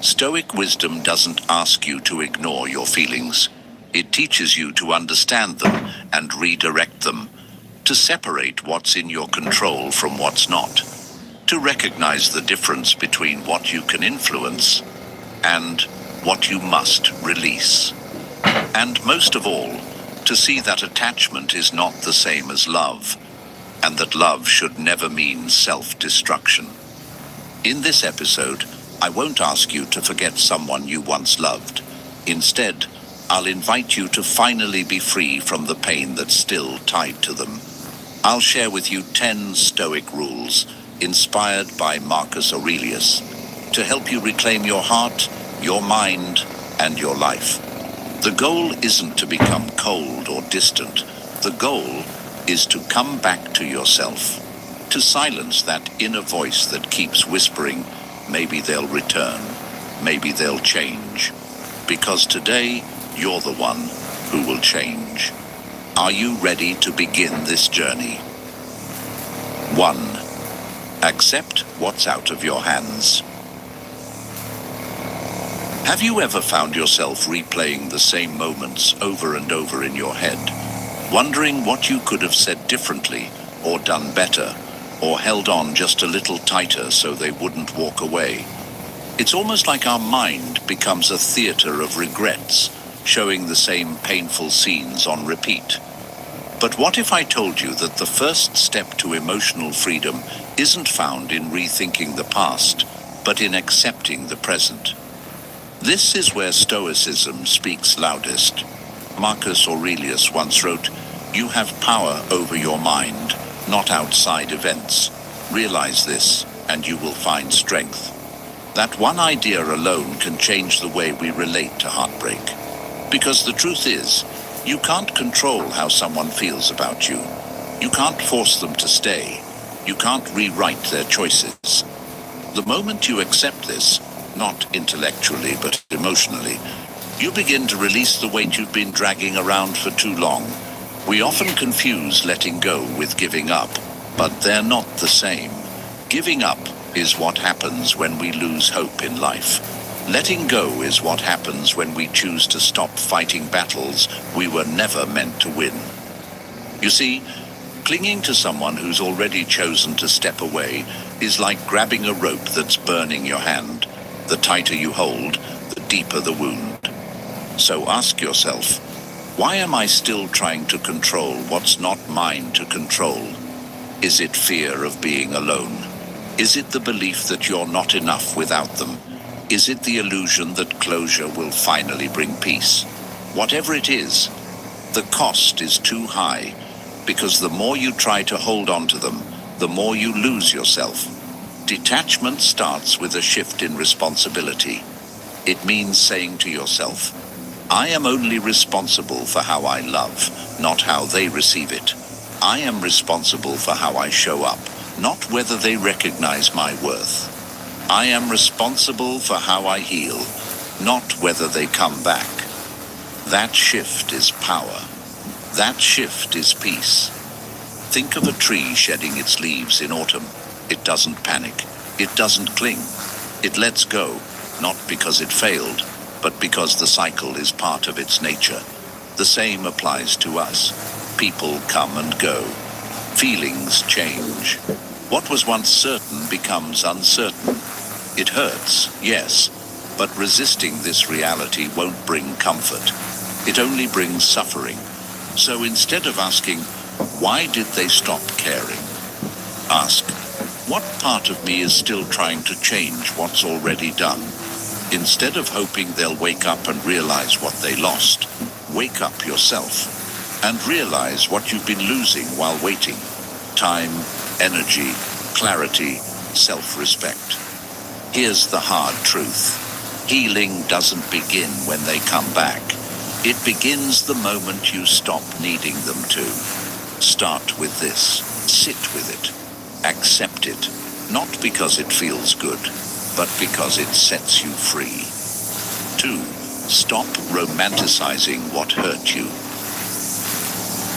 Stoic wisdom doesn't ask you to ignore your feelings. It teaches you to understand them and redirect them, to separate what's in your control from what's not, to recognize the difference between what you can influence and what you must release. And most of all, to see that attachment is not the same as love, and that love should never mean self-destruction. In this episode, I won't ask you to forget someone you once loved. Instead, I'll invite you to finally be free from the pain that's still tied to them. I'll share with you 10 Stoic rules, inspired by Marcus Aurelius, to help you reclaim your heart, your mind, and your life. The goal isn't to become cold or distant. The goal is to come back to yourself, to silence that inner voice that keeps whispering, maybe they'll return, maybe they'll change. Because today, you're the one who will change. Are you ready to begin this journey? 1. Accept what's out of your hands. Have you ever found yourself replaying the same moments over and over in your head, wondering what you could have said differently, or done better, or held on just a little tighter so they wouldn't walk away? It's almost like our mind becomes a theater of regrets, showing the same painful scenes on repeat. But what if I told you that the first step to emotional freedom isn't found in rethinking the past, but in accepting the present? This is where Stoicism speaks loudest. Marcus Aurelius once wrote, "You have power over your mind, not outside events. Realize this, and you will find strength." That one idea alone can change the way we relate to heartbreak. Because the truth is, you can't control how someone feels about you. You can't force them to stay. You can't rewrite their choices. The moment you accept this, not intellectually but emotionally, you begin to release the weight you've been dragging around for too long. We often confuse letting go with giving up, but they're not the same. Giving up is what happens when we lose hope in life. Letting go is what happens when we choose to stop fighting battles we were never meant to win. You see, clinging to someone who's already chosen to step away is like grabbing a rope that's burning your hand. The tighter you hold, the deeper the wound. So ask yourself, why am I still trying to control what's not mine to control? Is it fear of being alone? Is it the belief that you're not enough without them? Is it the illusion that closure will finally bring peace? Whatever it is, the cost is too high, because the more you try to hold on to them, the more you lose yourself. Detachment starts with a shift in responsibility. It means saying to yourself, I am only responsible for how I love, not how they receive it. I am responsible for how I show up, not whether they recognize my worth. I am responsible for how I heal, not whether they come back. That shift is power. That shift is peace. Think of a tree shedding its leaves in autumn. It doesn't panic. It doesn't cling. It lets go, not because it failed, but because the cycle is part of its nature. The same applies to us. People come and go. Feelings change. What was once certain becomes uncertain. It hurts, yes, but resisting this reality won't bring comfort. It only brings suffering. So instead of asking, why did they stop caring? Ask, what part of me is still trying to change what's already done? Instead of hoping they'll wake up and realize what they lost, wake up yourself and realize what you've been losing while waiting. Time, energy, clarity, self-respect. Here's the hard truth. Healing doesn't begin when they come back. It begins the moment you stop needing them to. Start with this. Sit with it. Accept it. Not because it feels good, but because it sets you free. 2. Stop romanticizing what hurt you.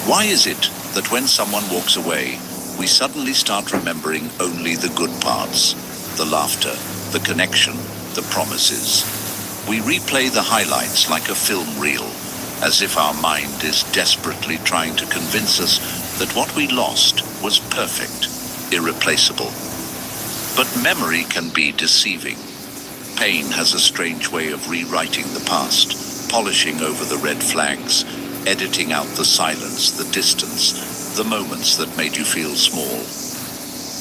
Why is it that when someone walks away, we suddenly start remembering only the good parts? The laughter, the connection, the promises. We replay the highlights like a film reel, as if our mind is desperately trying to convince us that what we lost was perfect, irreplaceable. But memory can be deceiving. Pain has a strange way of rewriting the past, polishing over the red flags, editing out the silence, the distance, the moments that made you feel small.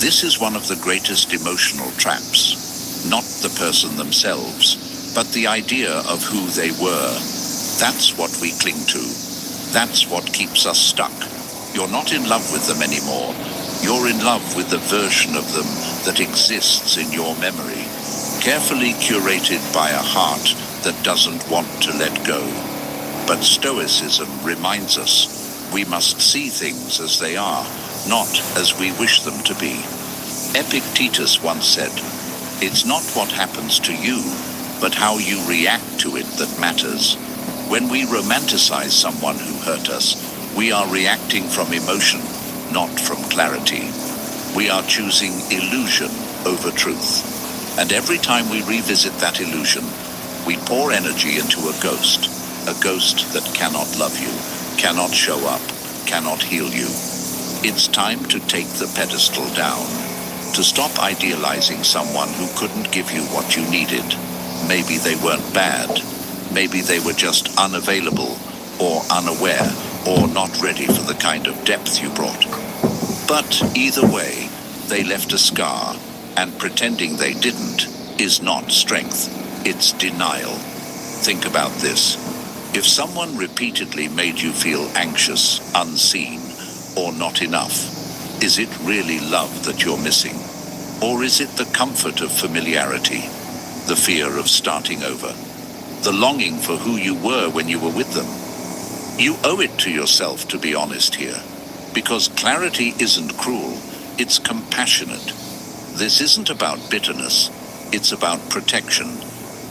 This is one of the greatest emotional traps. Not the person themselves, but the idea of who they were. That's what we cling to. That's what keeps us stuck. You're not in love with them anymore. You're in love with the version of them that exists in your memory, carefully curated by a heart that doesn't want to let go. But Stoicism reminds us we must see things as they are, not as we wish them to be. Epictetus once said, "It's not what happens to you, but how you react to it that matters." When we romanticize someone who hurt us, we are reacting from emotion, not from clarity. We are choosing illusion over truth. And every time we revisit that illusion, we pour energy into a ghost that cannot love you, cannot show up, cannot heal you. It's time to take the pedestal down, to stop idealizing someone who couldn't give you what you needed. Maybe they weren't bad. Maybe they were just unavailable, or unaware, or not ready for the kind of depth you brought. But either way, they left a scar, and pretending they didn't is not strength, it's denial. Think about this. If someone repeatedly made you feel anxious, unseen, or not enough, is it really love that you're missing? Or is it the comfort of familiarity, the fear of starting over, the longing for who you were when you were with them? You owe it to yourself to be honest here, because clarity isn't cruel, it's compassionate. This isn't about bitterness, it's about protection.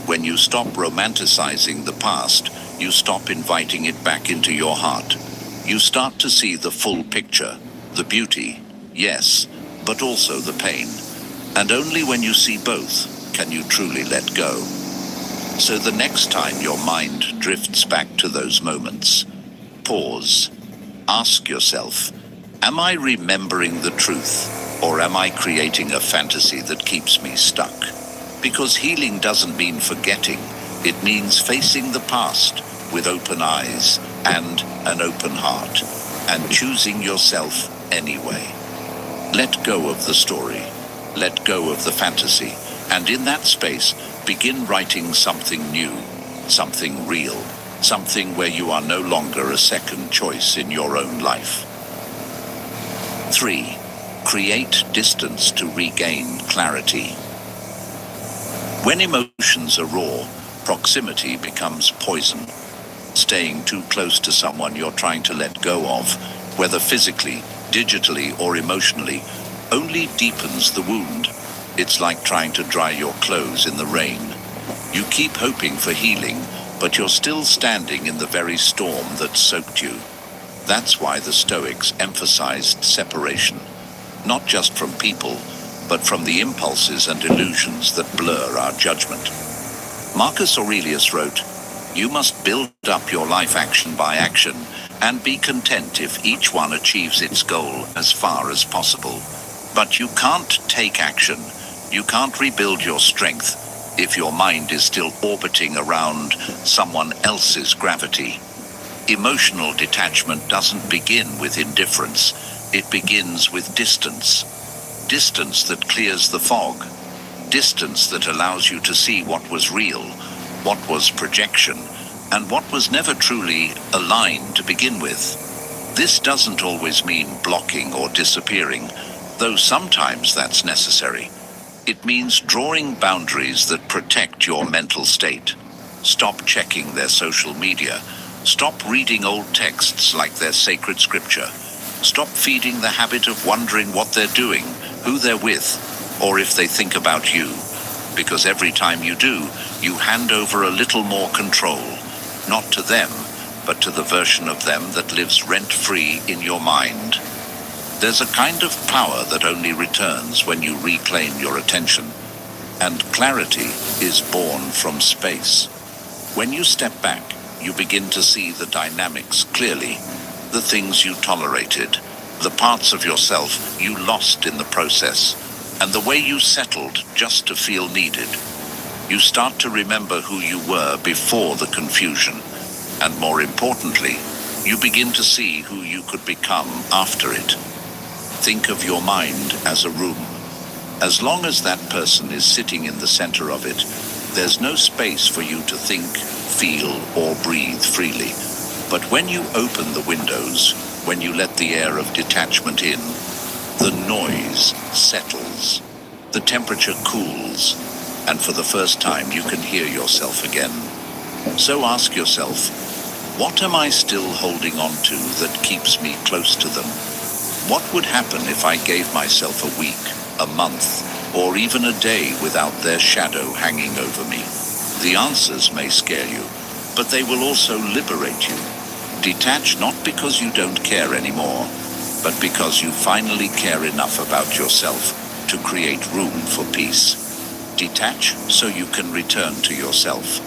When you stop romanticizing the past, you stop inviting it back into your heart. You start to see the full picture, the beauty, yes, but also the pain. And only when you see both can you truly let go. So the next time your mind drifts back to those moments, pause. Ask yourself, am I remembering the truth, or am I creating a fantasy that keeps me stuck? Because healing doesn't mean forgetting, it means facing the past with open eyes and an open heart, and choosing yourself anyway. Let go of the story, let go of the fantasy, and in that space, begin writing something new, something real, something where you are no longer a second choice in your own life. 3. Create distance to regain clarity. When emotions are raw, proximity becomes poison. Staying too close to someone you're trying to let go of, whether physically, digitally, or emotionally, only deepens the wound. It's like trying to dry your clothes in the rain. You keep hoping for healing, but you're still standing in the very storm that soaked you. That's why the Stoics emphasized separation, not just from people, but from the impulses and illusions that blur our judgment. Marcus Aurelius wrote, "You must build up your life action by action, and be content if each one achieves its goal as far as possible. But you can't take action, you can't rebuild your strength, if your mind is still orbiting around someone else's gravity." Emotional detachment doesn't begin with indifference, it begins with distance. Distance that clears the fog. Distance that allows you to see what was real, what was projection, and what was never truly aligned to begin with. This doesn't always mean blocking or disappearing, though sometimes that's necessary. It means drawing boundaries that protect your mental state. Stop checking their social media. Stop reading old texts like they're sacred scripture. Stop feeding the habit of wondering what they're doing, who they're with, or if they think about you. Because every time you do, you hand over a little more control, not to them, but to the version of them that lives rent-free in your mind. There's a kind of power that only returns when you reclaim your attention, and clarity is born from space. When you step back, you begin to see the dynamics clearly, the things you tolerated, the parts of yourself you lost in the process, and the way you settled just to feel needed. You start to remember who you were before the confusion, and more importantly, You begin to see who you could become after it. Think of your mind as a room. As long as that person is sitting in the center of it, there's no space for you to think, feel, or breathe freely. But when you open the windows, when you let the air of detachment in, the noise settles, the temperature cools, and for the first time you can hear yourself again. So ask yourself, what am I still holding on to that keeps me close to them? What would happen if I gave myself a week, a month, or even a day without their shadow hanging over me? The answers may scare you, but they will also liberate you. Detach not because you don't care anymore, but because you finally care enough about yourself to create room for peace. Detach so you can return to yourself,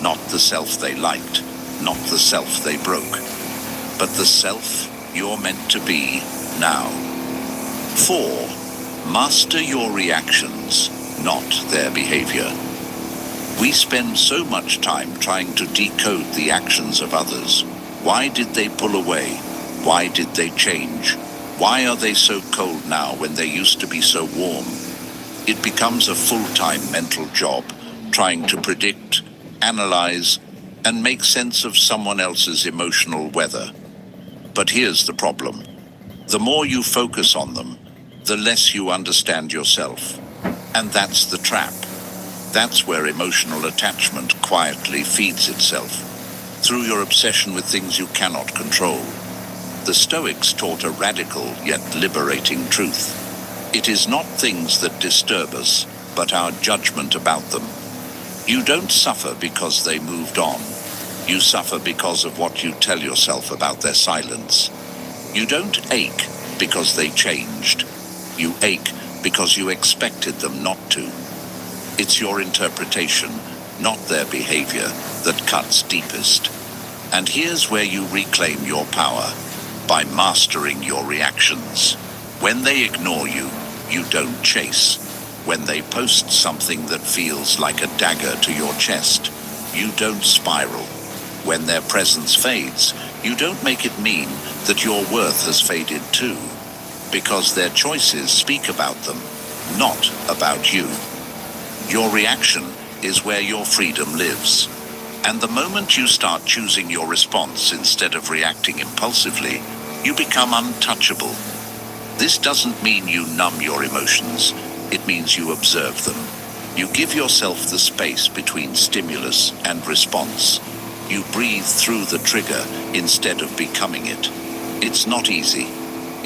not the self they liked, not the self they broke, but the self you're meant to be now. 4. Master your reactions, not their behavior. We spend so much time trying to decode the actions of others. Why did they pull away? Why did they change? Why are they so cold now when they used to be so warm? It becomes a full-time mental job, trying to predict, analyze, and make sense of someone else's emotional weather. But here's the problem. The more you focus on them, the less you understand yourself. And that's the trap. That's where emotional attachment quietly feeds itself, through your obsession with things you cannot control. The Stoics taught a radical yet liberating truth. It is not things that disturb us, but our judgment about them. You don't suffer because they moved on. You suffer because of what you tell yourself about their silence. You don't ache because they changed. You ache because you expected them not to. It's your interpretation, not their behavior, that cuts deepest. And here's where you reclaim your power, by mastering your reactions. When they ignore you, you don't chase. When they post something that feels like a dagger to your chest, you don't spiral. When their presence fades, you don't make it mean that your worth has faded too, because their choices speak about them, not about you. Your reaction is where your freedom lives. And the moment you start choosing your response instead of reacting impulsively, you become untouchable. This doesn't mean you numb your emotions. It means you observe them. You give yourself the space between stimulus and response. You breathe through the trigger instead of becoming it. It's not easy,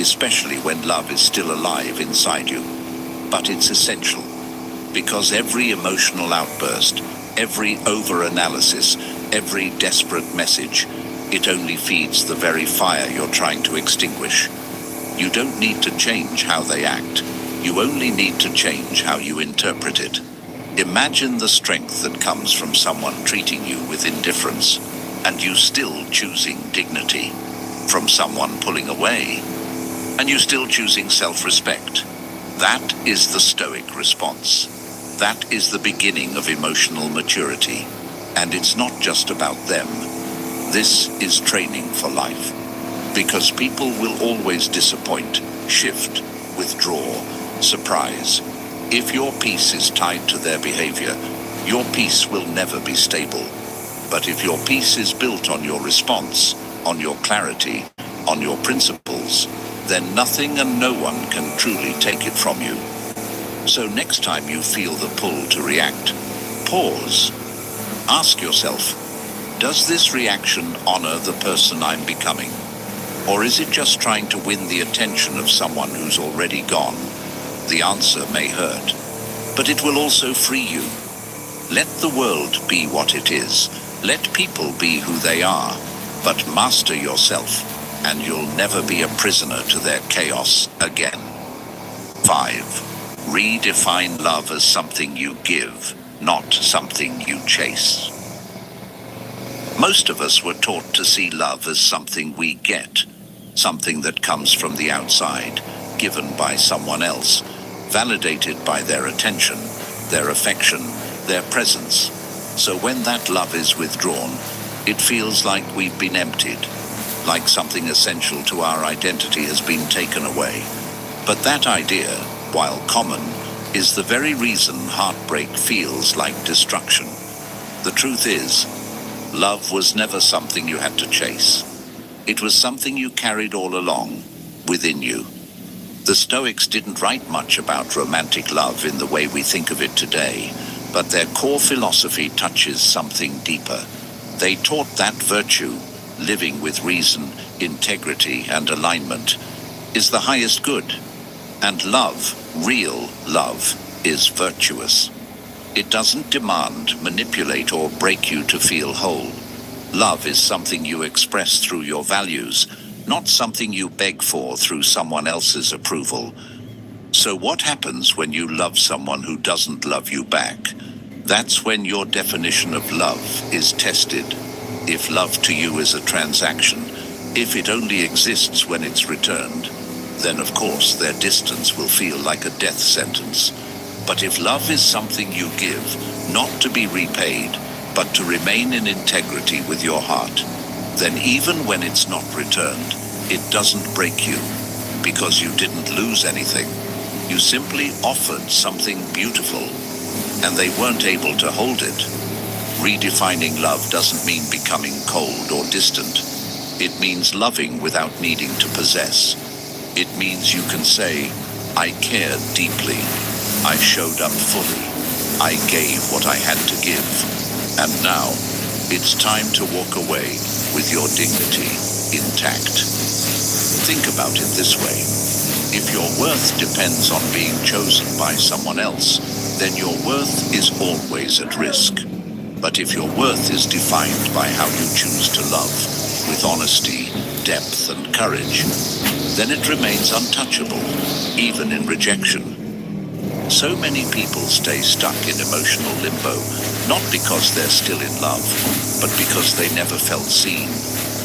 especially when love is still alive inside you. But it's essential, because every emotional outburst, every over-analysis, every desperate message, it only feeds the very fire you're trying to extinguish. You don't need to change how they act. You only need to change how you interpret it. Imagine the strength that comes from someone treating you with indifference, and you still choosing dignity. From someone pulling away, and you still choosing self-respect. That is the Stoic response. That is the beginning of emotional maturity. And it's not just about them. This is training for life. Because people will always disappoint, shift, withdraw, surprise. If your peace is tied to their behavior, your peace will never be stable. But if your peace is built on your response, on your clarity, on your principles, then nothing and no one can truly take it from you. So next time you feel the pull to react, pause. Ask yourself, does this reaction honor the person I'm becoming? Or is it just trying to win the attention of someone who's already gone? The answer may hurt, but it will also free you. Let the world be what it is. Let people be who they are, but master yourself, and you'll never be a prisoner to their chaos again. 5. Redefine love as something you give, not something you chase. Most of us were taught to see love as something we get, something that comes from the outside, given by someone else, validated by their attention, their affection, their presence. So when that love is withdrawn, it feels like we've been emptied, like something essential to our identity has been taken away. But that idea, while common, is the very reason heartbreak feels like destruction. The truth is, love was never something you had to chase. It was something you carried all along, within you. The Stoics didn't write much about romantic love in the way we think of it today, but their core philosophy touches something deeper. They taught that virtue, living with reason, integrity, and alignment, is the highest good. And love, real love, is virtuous. It doesn't demand, manipulate, or break you to feel whole. Love is something you express through your values, not something you beg for through someone else's approval. So what happens when you love someone who doesn't love you back? That's when your definition of love is tested. If love to you is a transaction, if it only exists when it's returned, then of course their distance will feel like a death sentence. But if love is something you give, not to be repaid, but to remain in integrity with your heart, then even when it's not returned, it doesn't break you, because you didn't lose anything. You simply offered something beautiful, and they weren't able to hold it. Redefining love doesn't mean becoming cold or distant. It means loving without needing to possess. It means you can say, I cared deeply, I showed up fully, I gave what I had to give, and now it's time to walk away with your dignity intact. Think about it this way. If your worth depends on being chosen by someone else, then your worth is always at risk. But if your worth is defined by how you choose to love, with honesty, depth, and courage, then it remains untouchable, even in rejection. So many people stay stuck in emotional limbo, not because they're still in love, but because they never felt seen.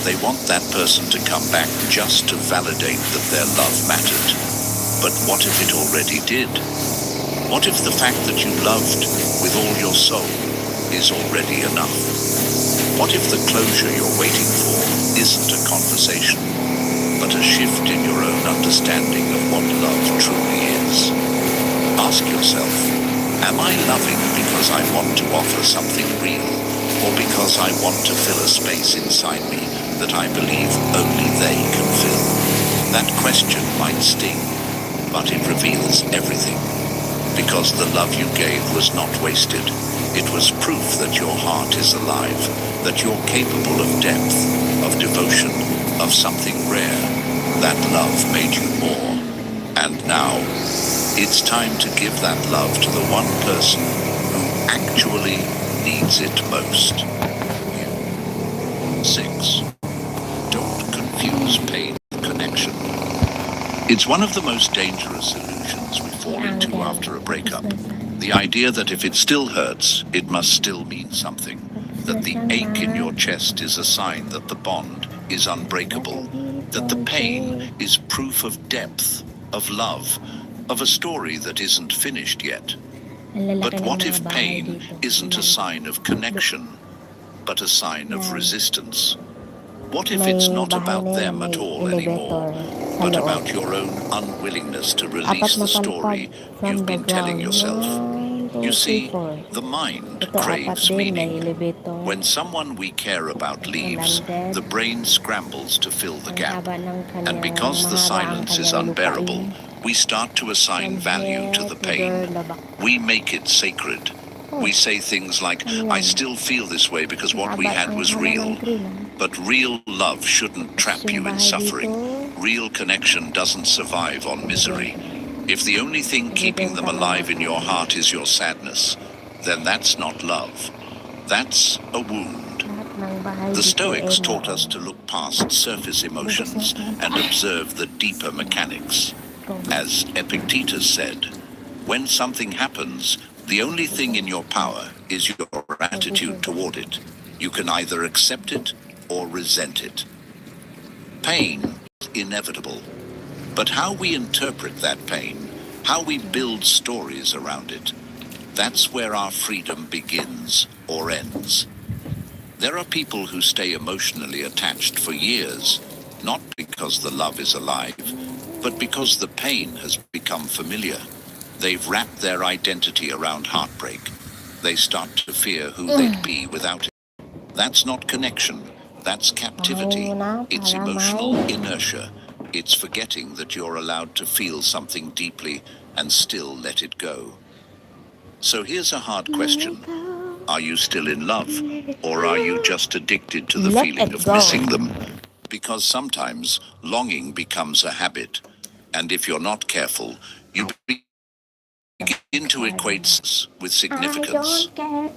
They want that person to come back just to validate that their love mattered. But what if it already did? What if the fact that you loved with all your soul is already enough? What if the closure you're waiting for isn't a conversation, but a shift in your own understanding of what love truly is? Ask yourself, am I loving because I want to offer something real, or because I want to fill a space inside me that I believe only they can fill? That question might sting, but it reveals everything. Because the love you gave was not wasted. It was proof that your heart is alive, that you're capable of depth, of devotion, of something rare. That love made you more. And now, it's time to give that love to the one person who actually needs it most. 6. Don't confuse pain with connection. It's one of the most dangerous illusions we fall into after a breakup. The idea that if it still hurts, it must still mean something. That the ache in your chest is a sign that the bond is unbreakable. That the pain is proof of depth, of love, of a story that isn't finished yet. But what if pain isn't a sign of connection, but a sign of resistance? What if it's not about them at all anymore, but about your own unwillingness to release the story you've been telling yourself? You see, the mind craves meaning. When someone we care about leaves, the brain scrambles to fill the gap. And because the silence is unbearable, we start to assign value to the pain. We make it sacred. We say things like, I still feel this way because what we had was real. But real love shouldn't trap you in suffering. Real connection doesn't survive on misery. If the only thing keeping them alive in your heart is your sadness, then that's not love. That's a wound. The Stoics taught us to look past surface emotions and observe the deeper mechanics. As Epictetus said, when something happens, the only thing in your power is your attitude toward it. You can either accept it or resent it. Pain is inevitable, but how we interpret that pain, how we build stories around it, that's where our freedom begins or ends. There are people who stay emotionally attached for years, Not because the love is alive, but because the pain has become familiar. They've wrapped their identity around heartbreak. They start to fear who they'd be without it. That's not connection. That's เอา captivity. นะ It's ผลไม้ emotional inertia. It's forgetting that you're allowed to feel something deeply and still let it go. So here's a hard question. Are you still in love? Or are you just addicted to the Let feeling it of go. missing them? Because sometimes longing becomes a habit. And if you're not careful, you begin to equate with I significance. don't care